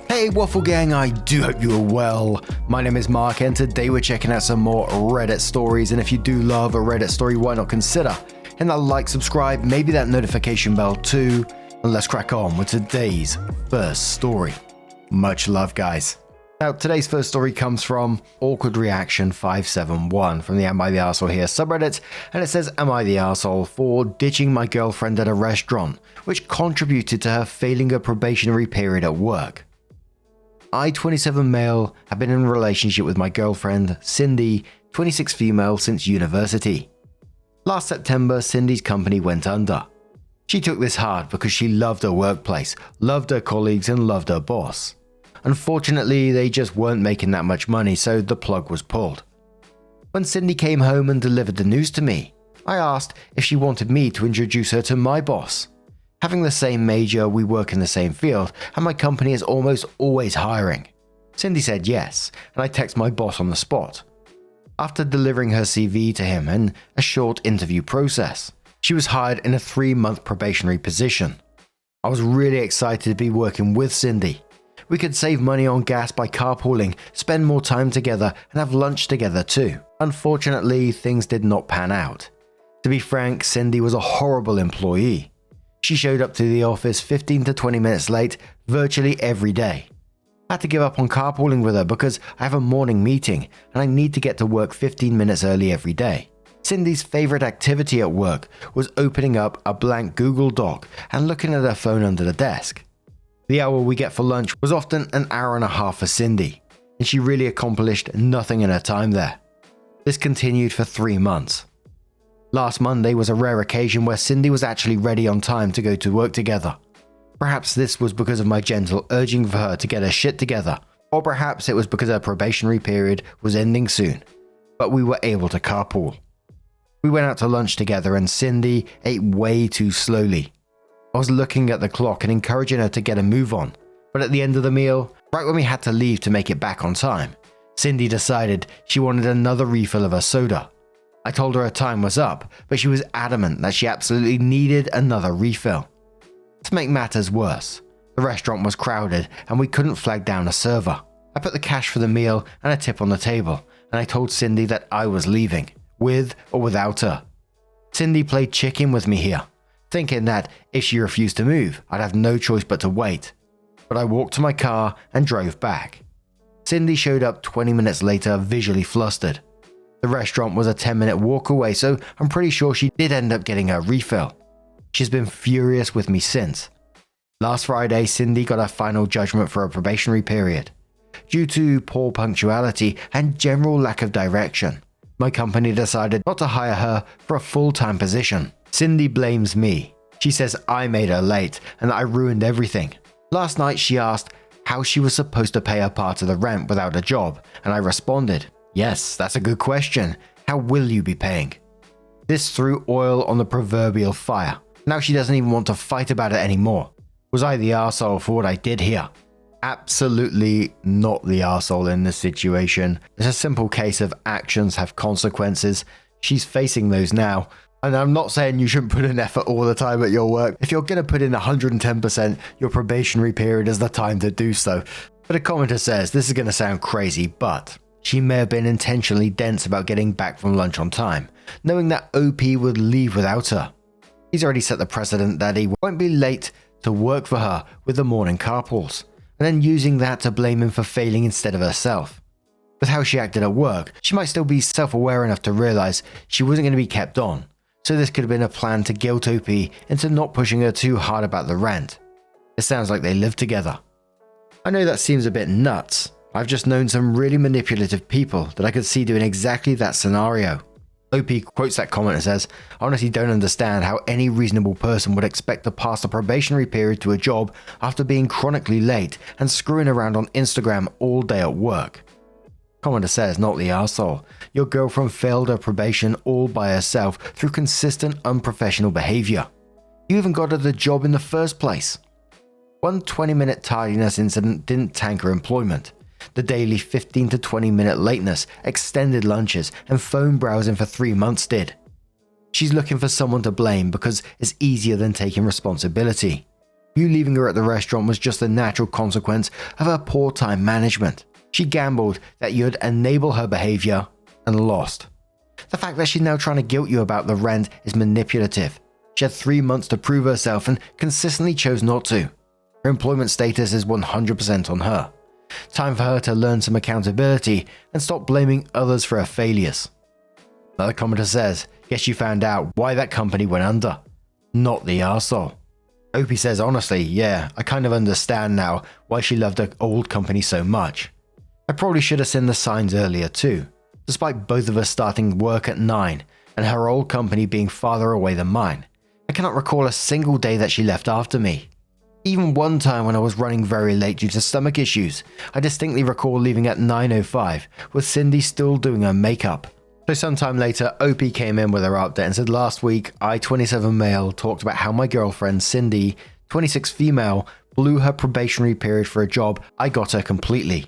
Hey Waffle Gang, I do hope you are well. My name is Mark and today we're checking out some more Reddit stories, and if you do love a Reddit story, why not consider hitting that like, subscribe, maybe that notification bell too, and let's crack on with today's first story. Much love, guys. Now, today's first story comes from Awkward Reaction 571 from the Am I the Arsehole Here subreddit, and it says, Am I the arsehole for ditching my girlfriend at a restaurant, which contributed to her failing a probationary period at work? I, 27 male, have been in a relationship with my girlfriend, Cindy, 26 female, since university. Last September, Cindy's company went under. She took this hard because she loved her workplace, loved her colleagues, and loved her boss. Unfortunately, they just weren't making that much money, so the plug was pulled. When Cindy came home and delivered the news to me, I asked if she wanted me to introduce her to my boss. Having the same major, we work in the same field, and my company is almost always hiring. Cindy said yes, and I text my boss on the spot. After delivering her CV to him and a short interview process, she was hired in a 3-month probationary position. I was really excited to be working with Cindy. We could save money on gas by carpooling, spend more time together, and have lunch together too. Unfortunately, things did not pan out. To be frank, Cindy was a horrible employee. She showed up to the office 15 to 20 minutes late virtually every day. I had to give up on carpooling with her because I have a morning meeting and I need to get to work 15 minutes early every day. Cindy's favorite activity at work was opening up a blank Google Doc and looking at her phone under the desk. The hour we get for lunch was often an hour and a half for Cindy, and she really accomplished nothing in her time there. This continued for 3 months. Last Monday was a rare occasion where Cindy was actually ready on time to go to work together. Perhaps this was because of my gentle urging for her to get her shit together, or perhaps it was because her probationary period was ending soon, but we were able to carpool. We went out to lunch together and Cindy ate way too slowly. I was looking at the clock and encouraging her to get a move on, but at the end of the meal, right when we had to leave to make it back on time, Cindy decided she wanted another refill of her soda. I told her time was up, but she was adamant that she absolutely needed another refill. To make matters worse, the restaurant was crowded and we couldn't flag down a server. I put the cash for the meal and a tip on the table, and I told Cindy that I was leaving, with or without her. Cindy played chicken with me here, thinking that if she refused to move, I'd have no choice but to wait. But I walked to my car and drove back. Cindy showed up 20 minutes later, visually flustered. The restaurant was a 10-minute walk away, so I'm pretty sure she did end up getting her refill. She's been furious with me since. Last Friday, Cindy got her final judgment for a probationary period. Due to poor punctuality and general lack of direction, my company decided not to hire her for a full-time position. Cindy blames me. She says I made her late and that I ruined everything. Last night she asked how she was supposed to pay her part of the rent without a job, and I responded, yes, that's a good question. How will you be paying? This threw oil on the proverbial fire. Now she doesn't even want to fight about it anymore. Was I the arsehole for what I did here? Absolutely not the arsehole in this situation. It's a simple case of actions have consequences. She's facing those now. And I'm not saying you shouldn't put in effort all the time at your work. If you're going to put in 110%, your probationary period is the time to do so. But a commenter says, this is going to sound crazy, but she may have been intentionally dense about getting back from lunch on time, knowing that OP would leave without her. He's already set the precedent that he won't be late to work for her with the morning carpools, and then using that to blame him for failing instead of herself. With how she acted at work, she might still be self-aware enough to realize she wasn't going to be kept on, so this could have been a plan to guilt OP into not pushing her too hard about the rent. It sounds like they live together. I know that seems a bit nuts. I've just known some really manipulative people that I could see doing exactly that scenario. OP quotes that comment and says, I honestly don't understand how any reasonable person would expect to pass the probationary period to a job after being chronically late and screwing around on Instagram all day at work. Commenter says, not the arsehole. Your girlfriend failed her probation all by herself through consistent unprofessional behavior. You even got her the job in the first place. One 20-minute tardiness incident didn't tank her employment. The daily 15 to 20 minute lateness, extended lunches, and phone browsing for 3 months did. She's looking for someone to blame because it's easier than taking responsibility. You leaving her at the restaurant was just a natural consequence of her poor time management. She gambled that you'd enable her behavior and lost. The fact that she's now trying to guilt you about the rent is manipulative. She had 3 months to prove herself and consistently chose not to. Her employment status is 100% on her. Time for her to learn some accountability and stop blaming others for her failures. Another commenter says, guess you found out why that company went under. Not the arsehole. Opie says, honestly, yeah, I kind of understand now why she loved her old company so much. I probably should have seen the signs earlier too, despite both of us starting work at 9 and her old company being farther away than mine. I cannot recall a single day that she left after me. Even one time when I was running very late due to stomach issues, I distinctly recall leaving at 9:05 with Cindy still doing her makeup. So sometime later, Opie came in with her update and said, last week, I, 27 male, talked about how my girlfriend, Cindy, 26 female, blew her probationary period for a job I got her completely.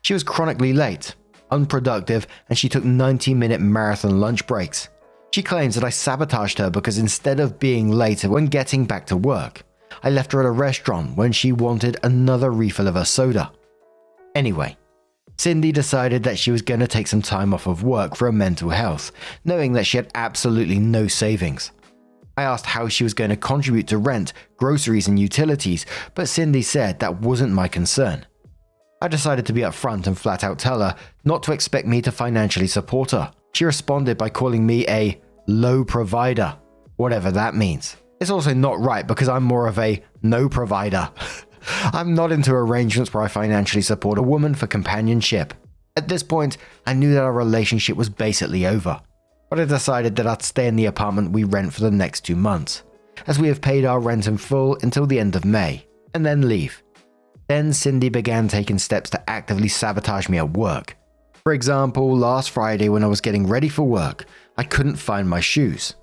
She was chronically late, unproductive, and she took 90-minute marathon lunch breaks. She claims that I sabotaged her because instead of being late when getting back to work, I left her at a restaurant when she wanted another refill of her soda. Anyway, Cindy decided that she was going to take some time off of work for her mental health, knowing that she had absolutely no savings. I asked how she was going to contribute to rent, groceries, and utilities, but Cindy said that wasn't my concern. I decided to be upfront and flat out tell her not to expect me to financially support her. She responded by calling me a low provider, whatever that means. It's also not right because I'm more of a no provider. I'm not into arrangements where I financially support a woman for companionship. At this point, I knew that our relationship was basically over, but I decided that I'd stay in the apartment we rent for the next 2 months, as we have paid our rent in full until the end of May, and then leave. Then Cindy began taking steps to actively sabotage me at work. For example, last Friday when I was getting ready for work, I couldn't find my shoes.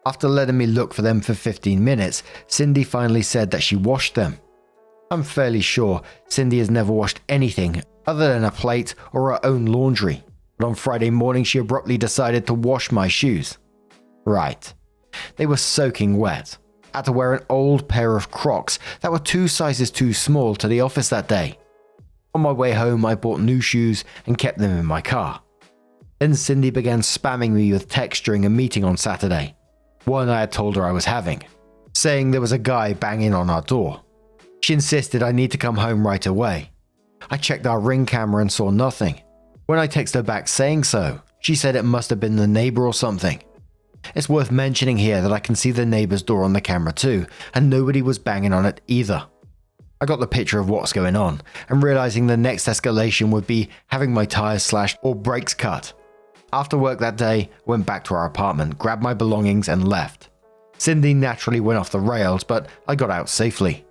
After letting me look for them for 15 minutes, Cindy finally said that she washed them. I'm fairly sure Cindy has never washed anything other than a plate or her own laundry, but on Friday morning she abruptly decided to wash my shoes. Right. They were soaking wet. I had to wear an old pair of Crocs that were 2 sizes too small to the office that day. On my way home, I bought new shoes and kept them in my car. Then Cindy began spamming me with texts during a meeting on Saturday, one I had told her I was having, saying there was a guy banging on our door. She insisted I need to come home right away. I checked our Ring camera and saw nothing. When I texted her back saying so, she said it must have been the neighbor or something. It's worth mentioning here that I can see the neighbor's door on the camera too, and nobody was banging on it either. I got the picture of what's going on, and realizing the next escalation would be having my tires slashed or brakes cut. After work that day, I went back to our apartment, grabbed my belongings and left. Cindy naturally went off the rails, but I got out safely.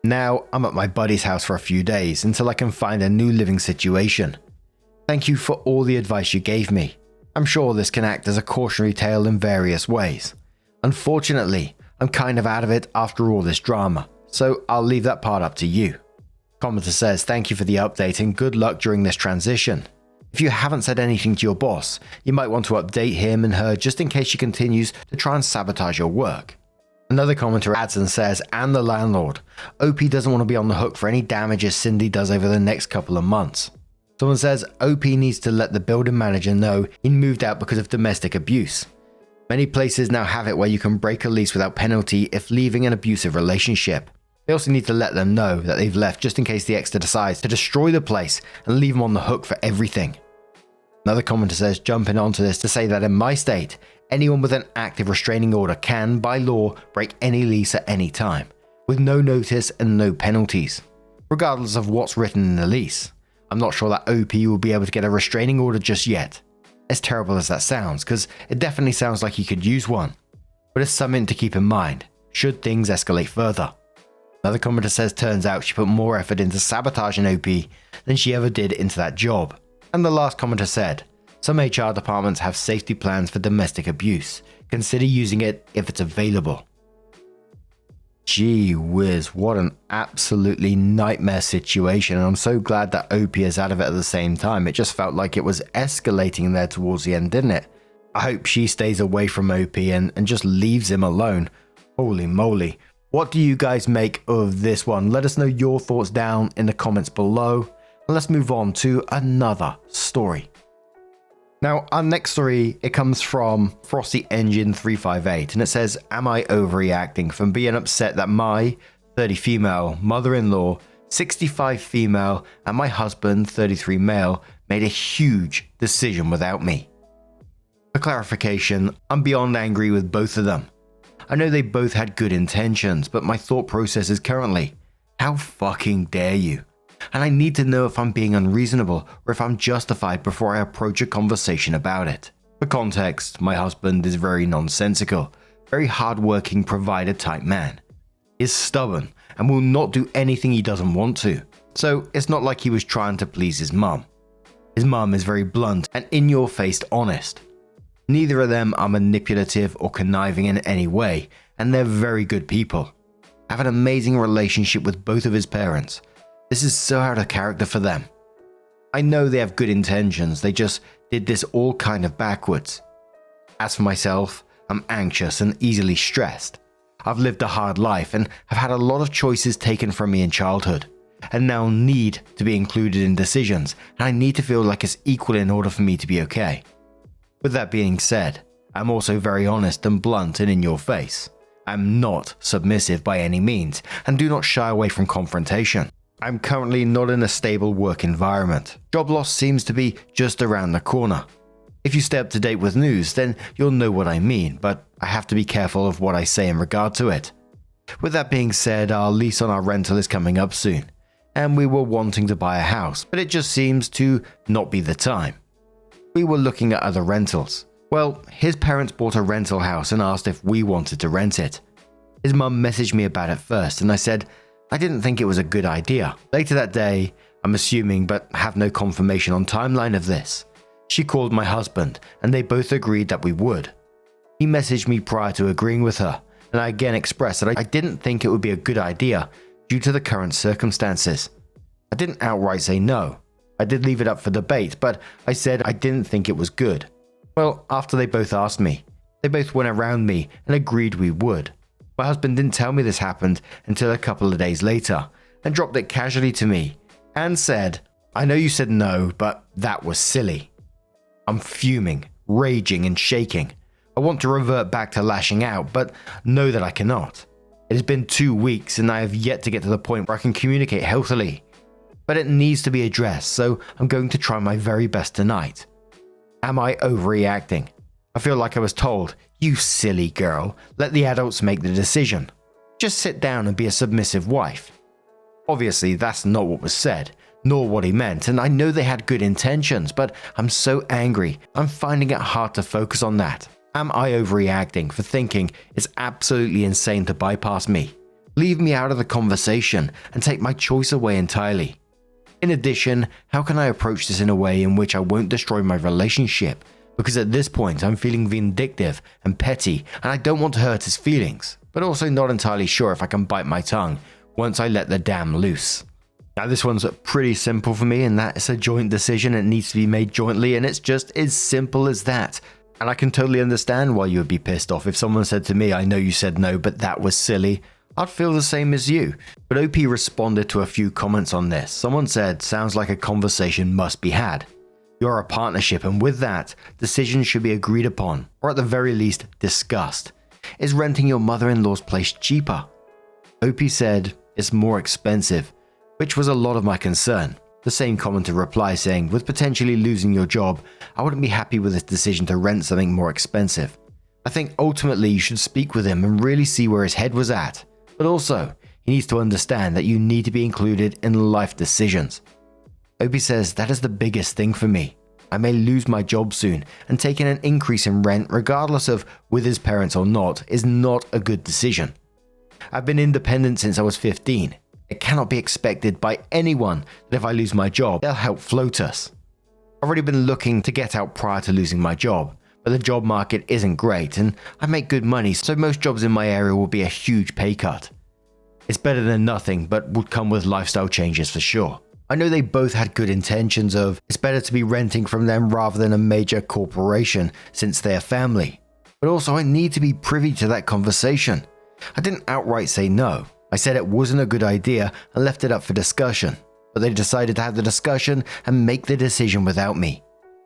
Now I'm at my buddy's house for a few days until I can find a new living situation. Thank you for all the advice you gave me. I'm sure this can act as a cautionary tale in various ways. Unfortunately, I'm kind of out of it after all this drama, so I'll leave that part up to you. Commenter says, thank you for the update and good luck during this transition. If you haven't said anything to your boss, you might want to update him and her just in case she continues to try and sabotage your work. Another commenter adds and says, and the landlord, OP doesn't want to be on the hook for any damages Cindy does over the next couple of months. Someone says OP needs to let the building manager know he moved out because of domestic abuse. Many places now have it where you can break a lease without penalty if leaving an abusive relationship. They also need to let them know that they've left just in case the extra decides to destroy the place and leave them on the hook for everything. Another commenter says, jumping onto this to say that in my state, anyone with an active restraining order can, by law, break any lease at any time, with no notice and no penalties, regardless of what's written in the lease. I'm not sure that OP will be able to get a restraining order just yet. As terrible as that sounds, because it definitely sounds like he could use one. But it's something to keep in mind, should things escalate further. Another commenter says, turns out she put more effort into sabotaging OP than she ever did into that job. And the last commenter said, some HR departments have safety plans for domestic abuse. Consider using it if it's available. Gee whiz, what an absolutely nightmare situation, and I'm so glad that OP is out of it at the same time. It just felt like it was escalating there towards the end, didn't it? I hope she stays away from OP and just leaves him alone. Holy moly. What do you guys make of this one? Let us know your thoughts down in the comments below. And let's move on to another story. Now, our next story, it comes from Frosty Engine 358, and it says, am I overreacting from being upset that my 30 female mother-in-law, 65 female, and my husband, 33 male, made a huge decision without me? For clarification, I'm beyond angry with both of them. I know they both had good intentions, but my thought process is currently, how fucking dare you? And I need to know if I'm being unreasonable or if I'm justified before I approach a conversation about it. For context, my husband is very nonsensical, very hardworking provider type man. He is stubborn and will not do anything he doesn't want to. So it's not like he was trying to please his mum. His mum is very blunt and in-your-face honest. Neither of them are manipulative or conniving in any way, and they're very good people. I have an amazing relationship with both of his parents. This is so out of character for them. I know they have good intentions, they just did this all kind of backwards. As for myself, I'm anxious and easily stressed. I've lived a hard life and have had a lot of choices taken from me in childhood, and now need to be included in decisions, and I need to feel like it's equal in order for me to be okay. With that being said, I'm also very honest and blunt and in your face. I'm not submissive by any means, and do not shy away from confrontation. I'm currently not in a stable work environment. Job loss seems to be just around the corner. If you stay up to date with news, then you'll know what I mean, but I have to be careful of what I say in regard to it. With that being said, our lease on our rental is coming up soon, and we were wanting to buy a house, but it just seems to not be the time. We were looking at other rentals. Well, his parents bought a rental house and asked if we wanted to rent it. His mum messaged me about it first, and I said, I didn't think it was a good idea. Later that day, I'm assuming but have no confirmation on timeline of this, she called my husband and they both agreed that we would. He messaged me prior to agreeing with her, and I again expressed that I didn't think it would be a good idea due to the current circumstances. I didn't outright say no. I did leave it up for debate, but I said I didn't think it was good. Well, after they both asked me, they both went around me and agreed we would. My husband didn't tell me this happened until a couple of days later and dropped it casually to me and said, I know you said no, but that was silly. I'm fuming, raging and shaking. I want to revert back to lashing out, but know that I cannot. It has been 2 weeks and I have yet to get to the point where I can communicate healthily. But it needs to be addressed, so I'm going to try my very best tonight. Am I overreacting? I feel like I was told, you silly girl, let the adults make the decision. Just sit down and be a submissive wife. Obviously, that's not what was said, nor what he meant, and I know they had good intentions, but I'm so angry, I'm finding it hard to focus on that. Am I overreacting for thinking it's absolutely insane to bypass me, leave me out of the conversation, and take my choice away entirely? In addition, how can I approach this in a way in which I won't destroy my relationship? Because at this point I'm feeling vindictive and petty and I don't want to hurt his feelings, but also not entirely sure if I can bite my tongue once I let the dam loose. Now this one's pretty simple for me, and that it's a joint decision. It needs to be made jointly, and it's just as simple as that. And I can totally understand why you would be pissed off if someone said to me, I know you said no, but that was silly. I'd feel the same as you. But OP responded to a few comments on this. Someone said, sounds like a conversation must be had. You're a partnership, and with that, decisions should be agreed upon, or at the very least, discussed. Is renting your mother-in-law's place cheaper? OP said, it's more expensive, which was a lot of my concern. The same commenter replied saying, with potentially losing your job, I wouldn't be happy with this decision to rent something more expensive. I think ultimately you should speak with him and really see where his head was at. But also, he needs to understand that you need to be included in life decisions. OP says, that is the biggest thing for me. I may lose my job soon, and taking an increase in rent, regardless of with his parents or not, is not a good decision. I've been independent since I was 15. It cannot be expected by anyone that if I lose my job, they'll help float us. I've already been looking to get out prior to losing my job, but the job market isn't great, and I make good money, so most jobs in my area will be a huge pay cut. It's better than nothing, but would come with lifestyle changes for sure. I know they both had good intentions of, it's better to be renting from them rather than a major corporation since they're family. But also I need to be privy to that conversation. I didn't outright say no. I said it wasn't a good idea and left it up for discussion, but they decided to have the discussion and make the decision without me,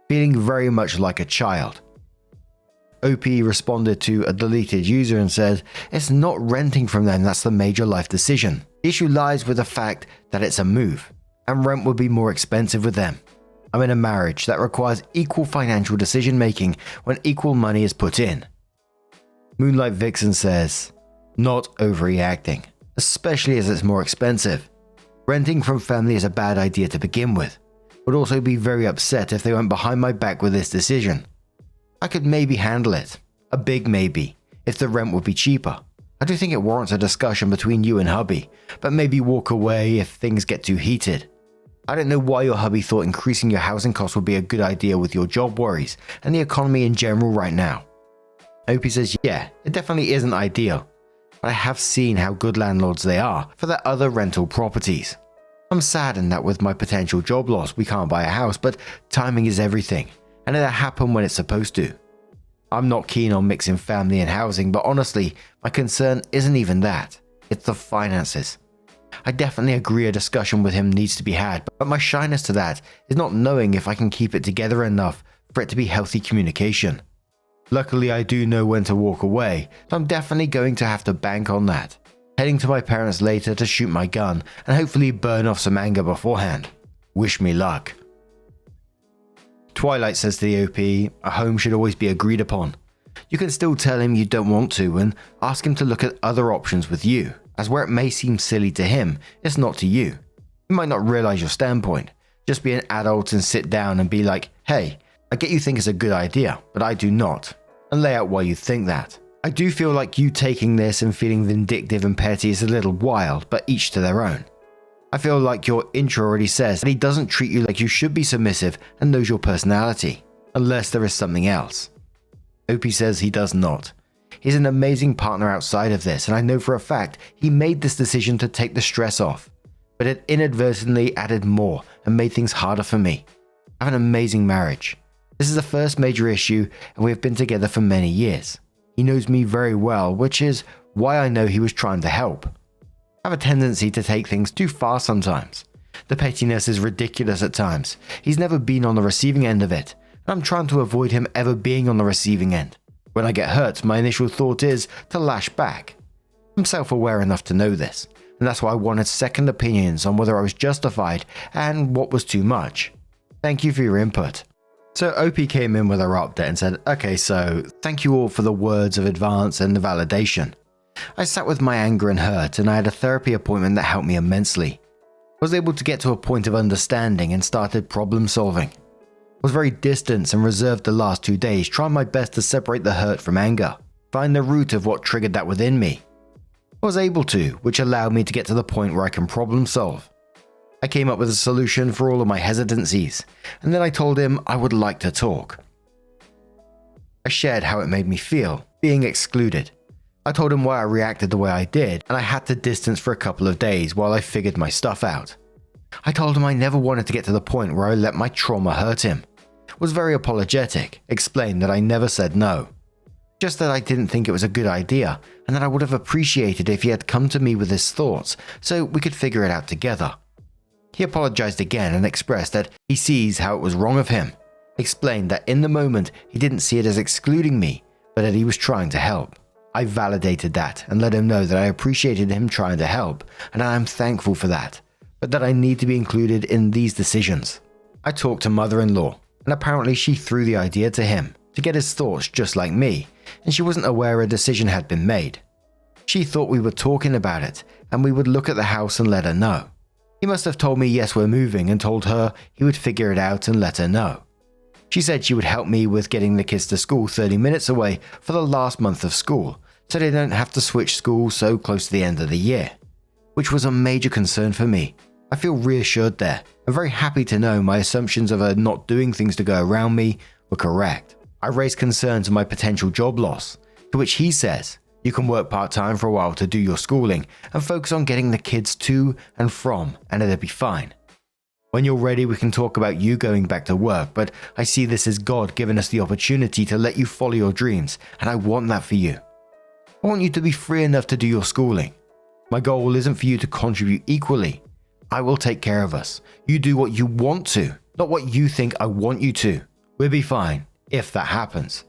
feeling very much like a child. OP responded to a deleted user and said, "It's not renting from them that's the major life decision. The issue lies with the fact that it's a move, and rent would be more expensive with them. I'm in a marriage that requires equal financial decision making when equal money is put in." Moonlight Vixen says, "Not overreacting, especially as it's more expensive. Renting from family is a bad idea to begin with. Would also be very upset if they went behind my back with this decision. I could maybe handle it, a big maybe, if the rent would be cheaper. I do think it warrants a discussion between you and hubby, but maybe walk away if things get too heated. I don't know why your hubby thought increasing your housing costs would be a good idea with your job worries and the economy in general right now." OP says, "Yeah, it definitely isn't ideal, but I have seen how good landlords they are for their other rental properties. I'm saddened that with my potential job loss we can't buy a house, but timing is everything, and it'll happen when it's supposed to. I'm not keen on mixing family and housing, but honestly, my concern isn't even that. It's the finances. I definitely agree a discussion with him needs to be had, but my shyness to that is not knowing if I can keep it together enough for it to be healthy communication. Luckily, I do know when to walk away, so I'm definitely going to have to bank on that. Heading to my parents later to shoot my gun and hopefully burn off some anger beforehand. Wish me luck." Twilight says to the OP, "A home should always be agreed upon. You can still tell him you don't want to and ask him to look at other options with you, as where it may seem silly to him, it's not to you. You might not realize your standpoint. Just be an adult and sit down and be like, hey, I get you think it's a good idea, but I do not, and lay out why you think that. I do feel like you taking this and feeling vindictive and petty is a little wild, but each to their own. I feel like your intro already says that he doesn't treat you like you should be submissive and knows your personality, unless there is something else." OP says he does not. He's an amazing partner outside of this, and I know for a fact he made this decision to take the stress off, but it inadvertently added more and made things harder for me. I have an amazing marriage. This is the first major issue, and we have been together for many years. He knows me very well, which is why I know he was trying to help. I have a tendency to take things too far sometimes. The pettiness is ridiculous at times. He's never been on the receiving end of it, and I'm trying to avoid him ever being on the receiving end. When I get hurt, my initial thought is to lash back. I'm self-aware enough to know this, and that's why I wanted second opinions on whether I was justified and what was too much. Thank you for your input." So OP came in with her update and said, "Okay, so thank you all for the words of advance and the validation. I sat with my anger and hurt, and I had a therapy appointment that helped me immensely. I was able to get to a point of understanding and started problem solving. I was very distant and reserved the last 2 days, trying my best to separate the hurt from anger, find the root of what triggered that within me. I was able to, which allowed me to get to the point where I can problem solve. I came up with a solution for all of my hesitancies, and then I told him I would like to talk. I shared how it made me feel, being excluded. I told him why I reacted the way I did, and I had to distance for a couple of days while I figured my stuff out. I told him I never wanted to get to the point where I let my trauma hurt him. Was very apologetic, explained that I never said no. Just that I didn't think it was a good idea, and that I would have appreciated if he had come to me with his thoughts so we could figure it out together. He apologized again and expressed that he sees how it was wrong of him, explained that in the moment he didn't see it as excluding me, but that he was trying to help. I validated that and let him know that I appreciated him trying to help, and I am thankful for that, but that I need to be included in these decisions. I talked to mother-in-law, and apparently she threw the idea to him to get his thoughts just like me, and she wasn't aware a decision had been made. She thought we were talking about it, and we would look at the house and let her know. He must have told me yes, we're moving, and told her he would figure it out and let her know. She said she would help me with getting the kids to school 30 minutes away for the last month of school, so they don't have to switch school so close to the end of the year, which was a major concern for me. I feel reassured there. I'm very happy to know my assumptions of her not doing things to go around me were correct. I raised concerns of my potential job loss, to which he says, you can work part-time for a while to do your schooling and focus on getting the kids to and from, and it'll be fine. When you're ready, we can talk about you going back to work, but I see this as God giving us the opportunity to let you follow your dreams, and I want that for you. I want you to be free enough to do your schooling. My goal isn't for you to contribute equally. I will take care of us. You do what you want to, not what you think I want you to. We'll be fine if that happens."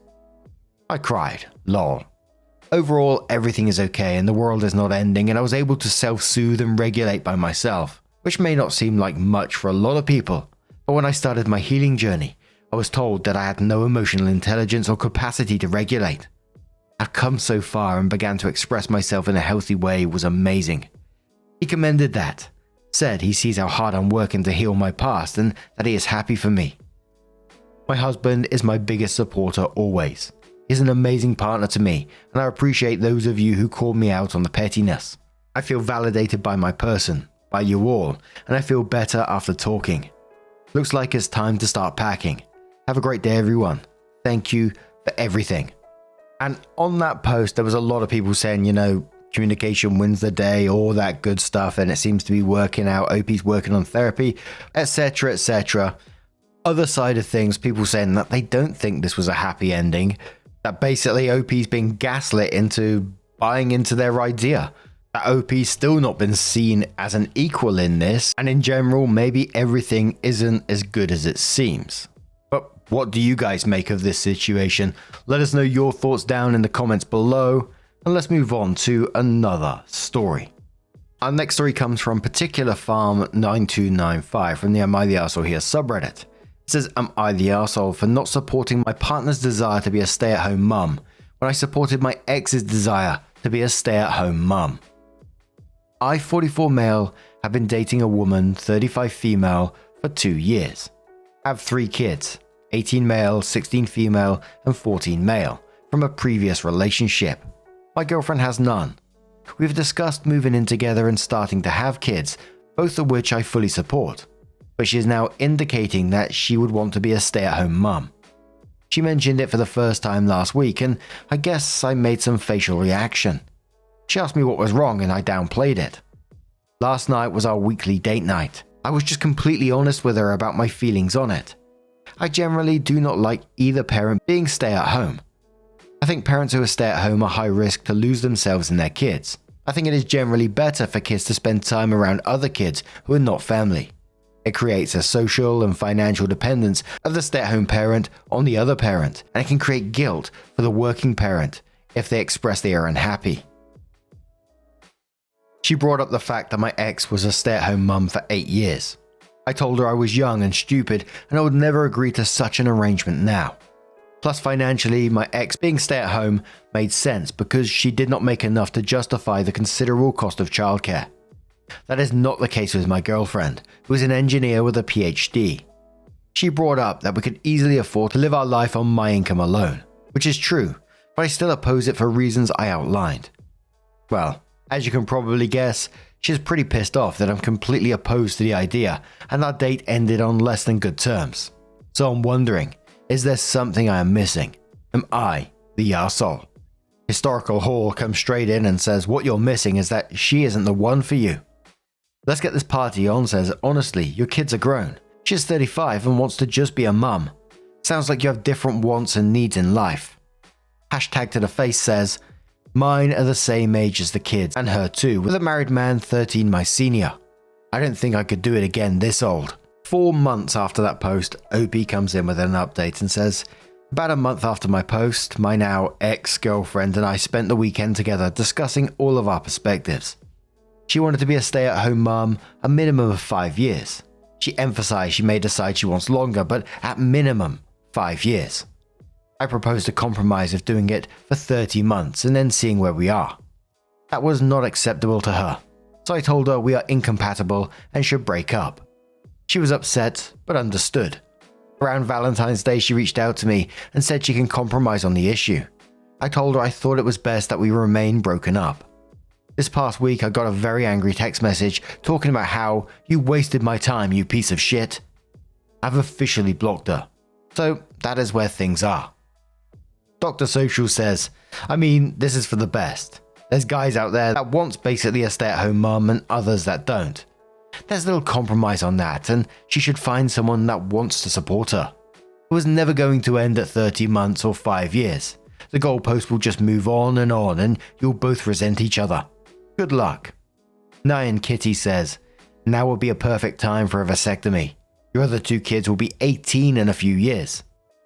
I cried, lol. Overall, everything is okay and the world is not ending, and I was able to self-soothe and regulate by myself, which may not seem like much for a lot of people. But when I started my healing journey, I was told that I had no emotional intelligence or capacity to regulate. I've come so far and began to express myself in a healthy way was amazing. He commended that, said he sees how hard I'm working to heal my past and that he is happy for me. My husband is my biggest supporter always. He's an amazing partner to me, and I appreciate those of you who called me out on the pettiness. I feel validated by my person, by you all, and I feel better after talking. Looks like it's time to start packing. Have a great day, everyone. Thank you for everything. And on that post, there was a lot of people saying, communication wins the day, all that good stuff, and it seems to be working out. OP's working on therapy, etc., etc. Other side of things, people saying that they don't think this was a happy ending, that basically OP's being gaslit into buying into their idea, that OP's still not been seen as an equal in this, and in general, maybe everything isn't as good as it seems. But what do you guys make of this situation? Let us know your thoughts down in the comments below, and let's move on to another story. Our next story comes from Particular Farm 9295 from the Am I the Arsehole Here subreddit. It says, "Am I the arsehole for not supporting my partner's desire to be a stay-at-home mum when I supported my ex's desire to be a stay-at-home mum? I, 44 male, have been dating a woman, 35 female, for 2 years. I have 3 kids, 18 male, 16 female, and 14 male, from a previous relationship. My girlfriend has none. We've discussed moving in together and starting to have kids, both of which I fully support. But she is now indicating that she would want to be a stay-at-home mum. She mentioned it for the first time last week, and I guess I made some facial reaction. She asked me what was wrong, and I downplayed it. Last night was our weekly date night. I was just completely honest with her about my feelings on it. I generally do not like either parent being stay-at-home. I think parents who are stay-at-home are high risk to lose themselves and their kids. I think it is generally better for kids to spend time around other kids who are not family. It creates a social and financial dependence of the stay-at-home parent on the other parent, and it can create guilt for the working parent if they express they are unhappy." She brought up the fact that my ex was a stay-at-home mum for 8 years. I told her I was young and stupid and I would never agree to such an arrangement now. Plus financially, my ex being stay-at-home made sense because she did not make enough to justify the considerable cost of childcare. That is not the case with my girlfriend, who is an engineer with a PhD. She brought up that we could easily afford to live our life on my income alone, which is true, but I still oppose it for reasons I outlined. Well, as you can probably guess, she is pretty pissed off that I'm completely opposed to the idea, and our date ended on less than good terms. So I'm wondering, is there something I am missing? Am I the arsehole? Historical Hall comes straight in and says what you're missing is that she isn't the one for you. Let's Get This Party On says, honestly, your kids are grown. She's 35 and wants to just be a mum. Sounds like you have different wants and needs in life. Hashtag to the face says, mine are the same age as the kids, and her too, with a married man 13 my senior. I don't think I could do it again this old. 4 months after that post, OP comes in with an update and says, about a month after my post, my now ex-girlfriend and I spent the weekend together discussing all of our perspectives. She wanted to be a stay-at-home mum a minimum of 5 years. She emphasized she may decide she wants longer, but at minimum 5 years. I proposed a compromise of doing it for 30 months and then seeing where we are. That was not acceptable to her, so I told her we are incompatible and should break up. She was upset, but understood. Around Valentine's Day, she reached out to me and said she can compromise on the issue. I told her I thought it was best that we remain broken up. This past week, I got a very angry text message talking about how you wasted my time, you piece of shit. I've officially blocked her. So that is where things are. Dr. Social says, I mean, this is for the best. There's guys out there that wants basically a stay-at-home mum and others that don't. There's a little compromise on that, and she should find someone that wants to support her. It was never going to end at 30 months or 5 years. the goalpost will just move on, and you'll both resent each other. Good luck. Nyan Kitty says, now would be a perfect time for a vasectomy. Your other two kids will be 18 in a few years.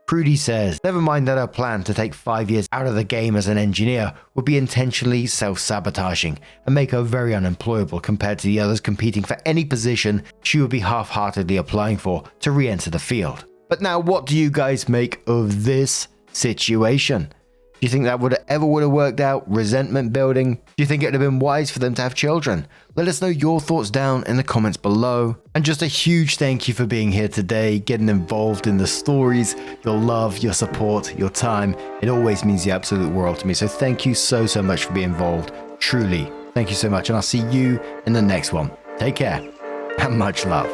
Prudy says, never mind that her plan to take 5 years out of the game as an engineer would be intentionally self-sabotaging and make her very unemployable compared to the others competing for any position she would be half-heartedly applying for to re-enter the field. But now, what do you guys make of this situation? Do you think that would have worked out? Resentment building? Do you think it would have been wise for them to have children? Let us know your thoughts down in the comments below. And just a huge thank you for being here today, getting involved in the stories, your love, your support, your time. It always means the absolute world to me. So thank you so much for being involved. Truly, thank you so much. And I'll see you in the next one. Take care and much love.